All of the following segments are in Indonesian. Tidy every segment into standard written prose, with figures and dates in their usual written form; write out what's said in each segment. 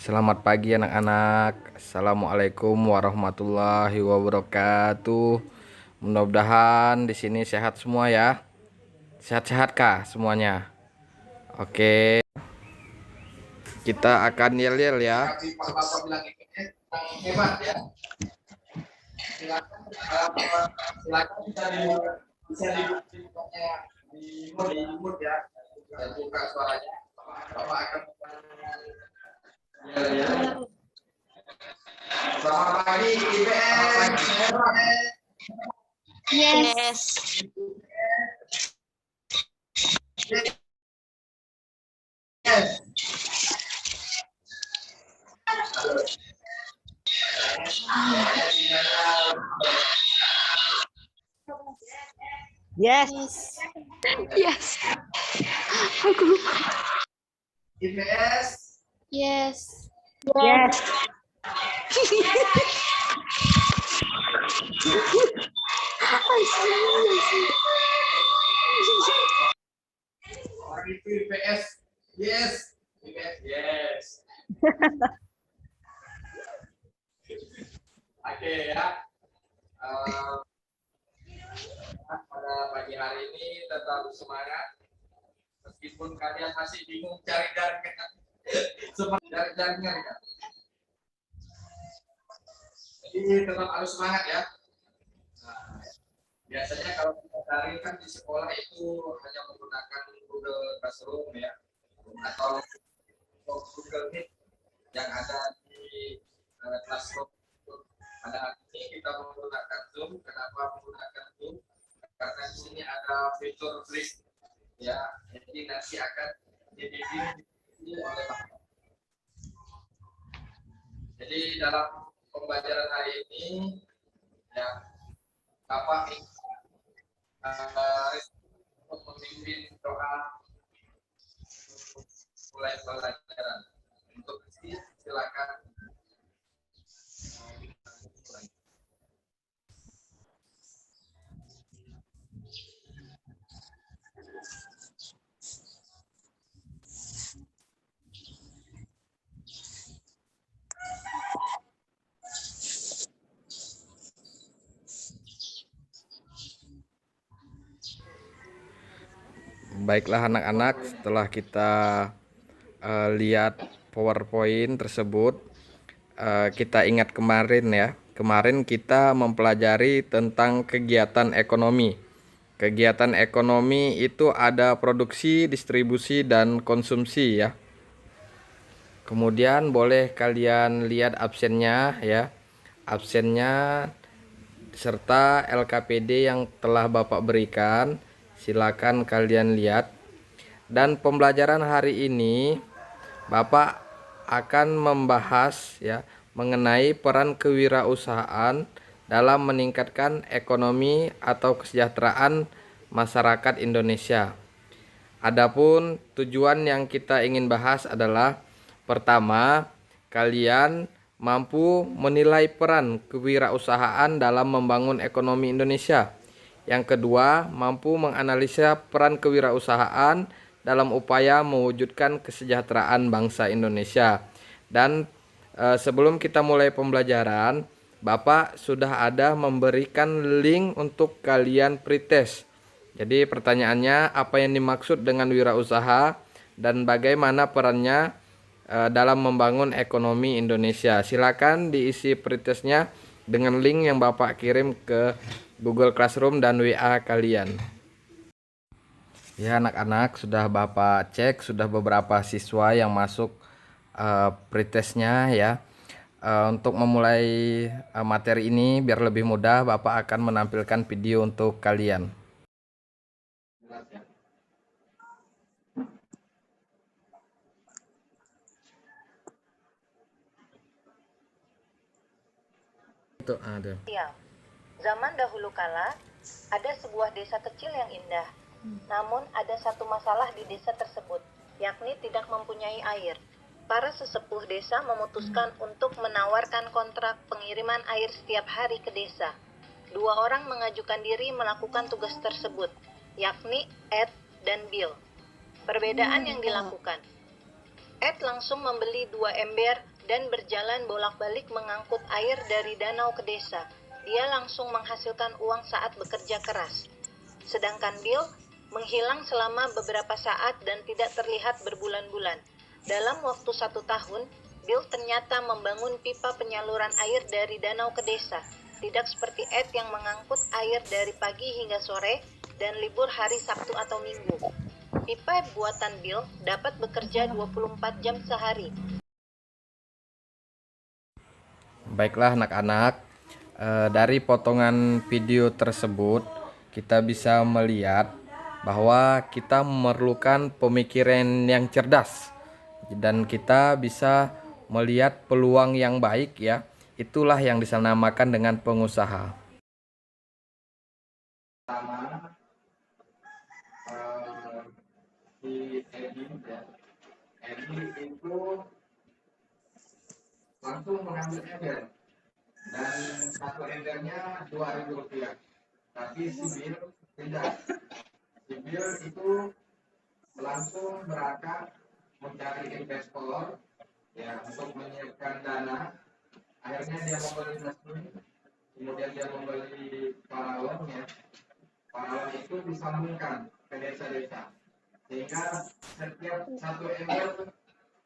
Selamat pagi anak-anak. Assalamualaikum warahmatullahi wabarakatuh. Mudah-mudahan di sini sehat semua ya. Sehat-sehat kah semuanya? Oke, kita akan yel-yel ya. Silakan bisa di mute ya. Dan buka suaranya. Bapak akan yel-yel. Selamat pagi IPS. Yes. Yes. Yes. Yes. Aku lupa. IPS. Yes. Yes. Orang itu IPS. Yes. IPS. Yes. Oke ya. Pada pagi hari ini tetap semangat. Meskipun kalian masih bingung cari jaringan. Seperti cari jaringan kan. Jadi tetap harus semangat ya. Nah, biasanya kalau kita cari kan di sekolah itu hanya menggunakan Google Classroom ya, atau Google Meet yang ada di Classroom. Pada hari ini kita menggunakan Zoom. Kenapa menggunakan Zoom? Karena di sini ada fitur list ya, jadi nanti akan dibimbing oleh Bapak. Jadi dalam pembelajaran hari ini ya, Bapak untuk memimpin doa mulai pelajaran. Untuk silakan. Baiklah anak-anak, setelah kita lihat PowerPoint tersebut, kita ingat kemarin ya. Kemarin kita mempelajari tentang kegiatan ekonomi. Kegiatan ekonomi itu ada produksi, distribusi, dan konsumsi ya. Kemudian boleh kalian lihat absennya ya. Absennya serta LKPD yang telah Bapak berikan. Silakan kalian lihat. Dan pembelajaran hari ini Bapak akan membahas ya mengenai peran kewirausahaan dalam meningkatkan ekonomi atau kesejahteraan masyarakat Indonesia. Adapun tujuan yang kita ingin bahas adalah pertama, kalian mampu menilai peran kewirausahaan dalam membangun ekonomi Indonesia. Yang kedua, mampu menganalisa peran kewirausahaan dalam upaya mewujudkan kesejahteraan bangsa Indonesia. Dan sebelum kita mulai pembelajaran, Bapak sudah ada memberikan link untuk kalian pretest. Jadi pertanyaannya, apa yang dimaksud dengan wirausaha dan bagaimana perannya dalam membangun ekonomi Indonesia? Silakan diisi pretestnya dengan link yang Bapak kirim ke Google Classroom dan WA kalian. Ya anak-anak, sudah Bapak cek, sudah beberapa siswa yang masuk pretestnya ya. Untuk memulai materi ini biar lebih mudah, Bapak akan menampilkan video untuk kalian. Itu ada. Zaman dahulu kala, ada sebuah desa kecil yang indah. Namun ada satu masalah di desa tersebut, yakni tidak mempunyai air. Para sesepuh desa memutuskan untuk menawarkan kontrak pengiriman air setiap hari ke desa. Dua orang mengajukan diri melakukan tugas tersebut, yakni Ed dan Bill. Perbedaan yang dilakukan. Ed langsung membeli 2 ember dan berjalan bolak-balik mengangkut air dari danau ke desa. Dia langsung menghasilkan uang saat bekerja keras. Sedangkan Bill menghilang selama beberapa saat dan tidak terlihat berbulan-bulan. Dalam waktu 1 tahun, Bill ternyata membangun pipa penyaluran air dari danau ke desa. Tidak seperti Ed yang mengangkut air dari pagi hingga sore dan libur hari Sabtu atau Minggu. Pipa buatan Bill dapat bekerja 24 jam sehari. Baiklah anak-anak, dari potongan video tersebut kita bisa melihat bahwa kita memerlukan pemikiran yang cerdas dan kita bisa melihat peluang yang baik ya. Itulah yang dinamakan dengan pengusaha. Pertama, si Edi ya. Edi itu langsung mengambil ember dan satu embernya Rp2.000. Tapi si Bill tidak. Si Bill itu langsung berangkat mencari investor ya untuk menyiapkan dana. Akhirnya dia membeli mesin, kemudian dia membeli paralon ya. Paralon itu disambungkan ke desa-desa sehingga setiap satu ember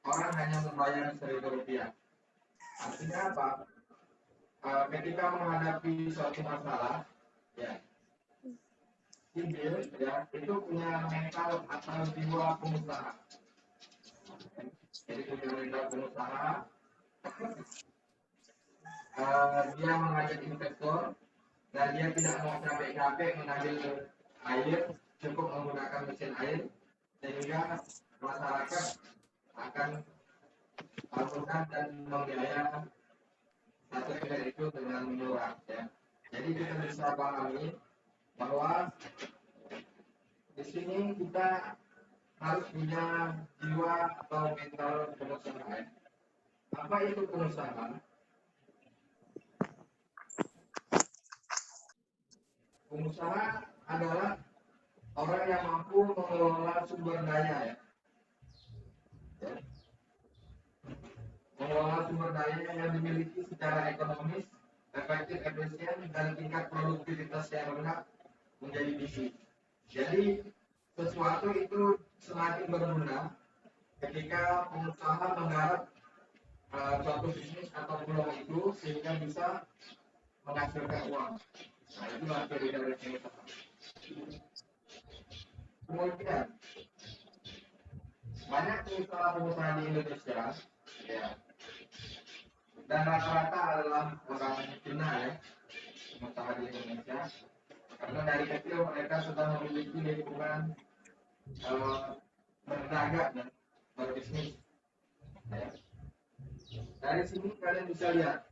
orang hanya membayar Rp1.000. Artinya apa? Ketika menghadapi suatu masalah, ya, si Bill ya itu punya mental atau jiwa pengusaha. Jadi punya mental pengusaha. Dia mengajak investor dan dia tidak mau capek-capek mengambil air, cukup menggunakan mesin air sehingga masyarakat akan menggunakan dan membiayai satu ember itu dengan murah ya. Jadi kita bisa pahami bahwa di sini kita harus punya jiwa atau mental pengusaha. Apa itu pengusaha? Pengusaha adalah orang yang mampu mengelola sumber daya ya. Mengelola sumber daya yang dimiliki secara ekonomis, efektif, efisien, dan tingkat produktivitas yang rendah menjadi bisnis. Jadi sesuatu itu semakin berguna ketika pengusaha menggarap suatu bisnis atau peluang itu sehingga bisa menghasilkan uang. Nah, itu materi dari pengusaha. Kemudian banyak pengusaha di Indonesia, ya, dan rata-rata adalah orang Cina ya, pengusaha di Indonesia, karena dari kecil mereka sudah memiliki lingkungan berdagang dan berbisnis. Ya. Dari sini kalian bisa lihat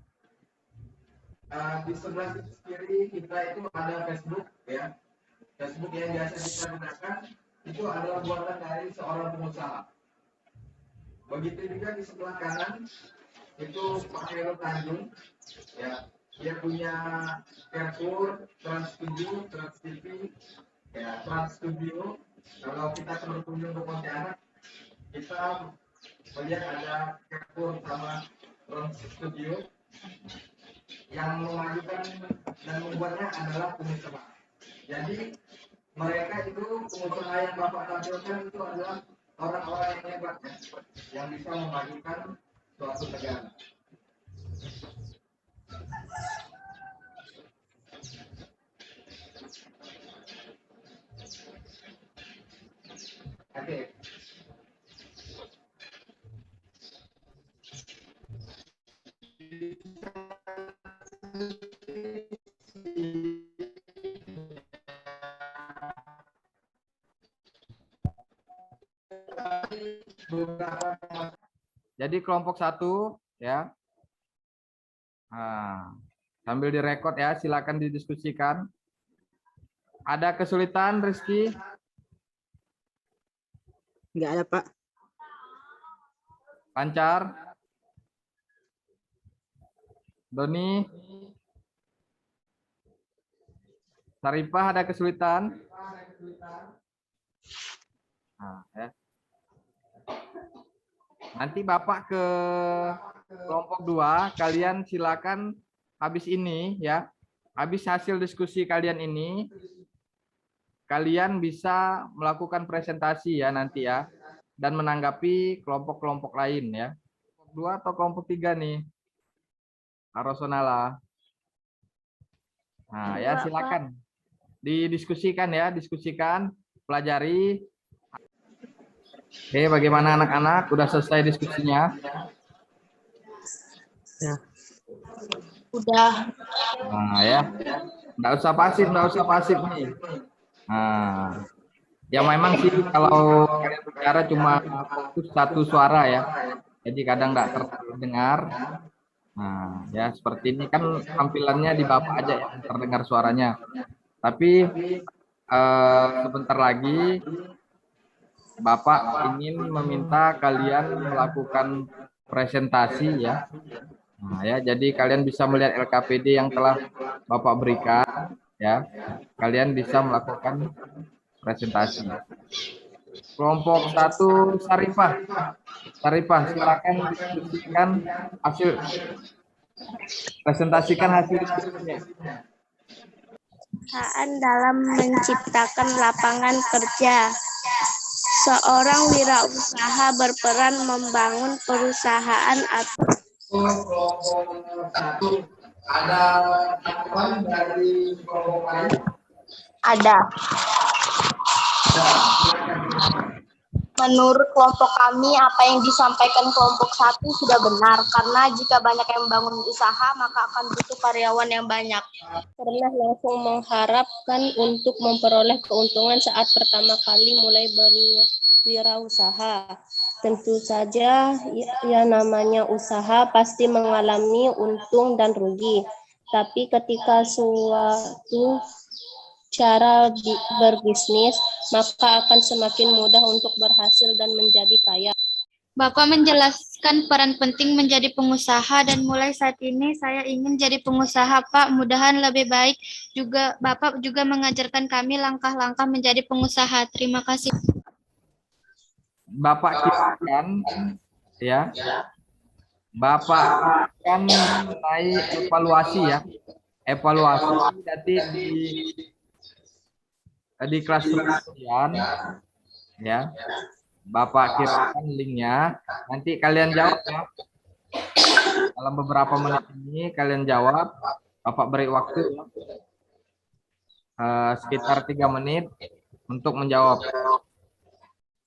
di sebelah kiri kita itu ada Facebook ya. Facebook yang biasa kita gunakan itu adalah buatan dari seorang pengusaha. Begitu juga di sebelah kanan itu Pak Heru Tanjung ya. Dia punya Carrefour, Trans 7, Trans TV, ya, Trans Studio. Kalau kita berkunjung ke Pontianak, kita melihat ada Carrefour sama Trans Studio. Yang memajukan dan membuatnya adalah pengusaha. Jadi mereka itu pengusaha yang Bapak tampilkan itu adalah orang-orang yang hebat ya, yang bisa memajukan suatu negara. Oke. Jadi kelompok 1 ya. Nah, sambil direkod ya, silakan didiskusikan. Ada kesulitan Rizky? Enggak ada, Pak. Lancar? Doni? Saripah ada kesulitan? Nah, ya. Nanti Bapak ke kelompok 2, kalian silakan habis ini ya, habis hasil diskusi kalian ini, kalian bisa melakukan presentasi ya nanti ya, dan menanggapi kelompok-kelompok lain ya. Kelompok 2 atau kelompok 3 nih? Arosonala. Nah ya silakan didiskusikan ya, diskusikan, pelajari. Oke, bagaimana anak-anak? Udah selesai diskusinya? Udah. Nah ya, nggak usah pasif nih. Nah, ya memang sih kalau kalian bicara cuma fokus satu suara ya, jadi kadang nggak terdengar. Nah ya seperti ini kan tampilannya di Bapak aja ya, terdengar suaranya. Tapi sebentar lagi Bapak ingin meminta kalian melakukan presentasi ya. Nah ya, jadi kalian bisa melihat LKPD yang telah Bapak berikan ya. Kalian bisa melakukan presentasi. Kelompok 1 Sarifah. Sarifah, silakan diskusikan hasil, presentasikan hasil diskusinya. Perusahaan dalam menciptakan lapangan kerja. Seorang wirausaha berperan membangun perusahaan atau Kelompok 1 ada tanggapan dari kelompok lain? Ada. Menurut kelompok kami, apa yang disampaikan kelompok 1 sudah benar, karena jika banyak yang membangun usaha, maka akan butuh karyawan yang banyak. pernah langsung mengharapkan untuk memperoleh keuntungan saat pertama kali mulai berwirausaha. Tentu saja ya namanya usaha pasti mengalami untung dan rugi. Tapi ketika suatu cara berbisnis, maka akan semakin mudah untuk berhasil dan menjadi kaya. Bapak menjelaskan peran penting menjadi pengusaha dan mulai saat ini saya ingin jadi pengusaha, Pak. Mudahan lebih baik juga Bapak juga mengajarkan kami langkah-langkah menjadi pengusaha. Terima kasih. Bapak kirakan ya. Bapak akan mengenai evaluasi ya. Evaluasi nanti di kelas kalian ya. Bapak kirimkan linknya, nanti kalian jawab ya. Dalam beberapa menit ini kalian jawab, Bapak beri waktu sekitar 3 menit untuk menjawab.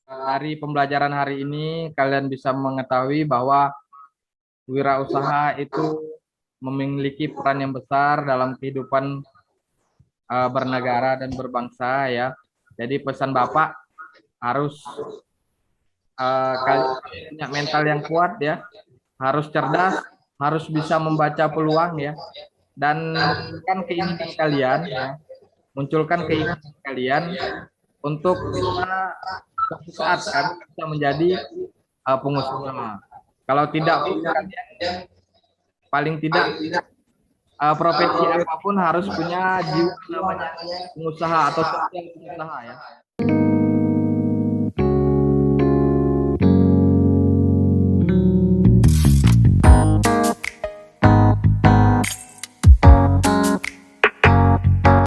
Dari pembelajaran hari ini kalian bisa mengetahui bahwa wirausaha itu memiliki peran yang besar dalam kehidupan bernegara dan berbangsa ya. Jadi pesan Bapak harus kalian punya mental yang kuat ya, harus cerdas, harus bisa membaca peluang ya, dan kan keinginan kalian ya, munculkan keinginan kalian untuk bisa suatu saat kan bisa menjadi pengusaha. Kalau tidak kalian paling tidak profesi apapun harus punya jiwa namanya pengusaha atau pengusaha ya.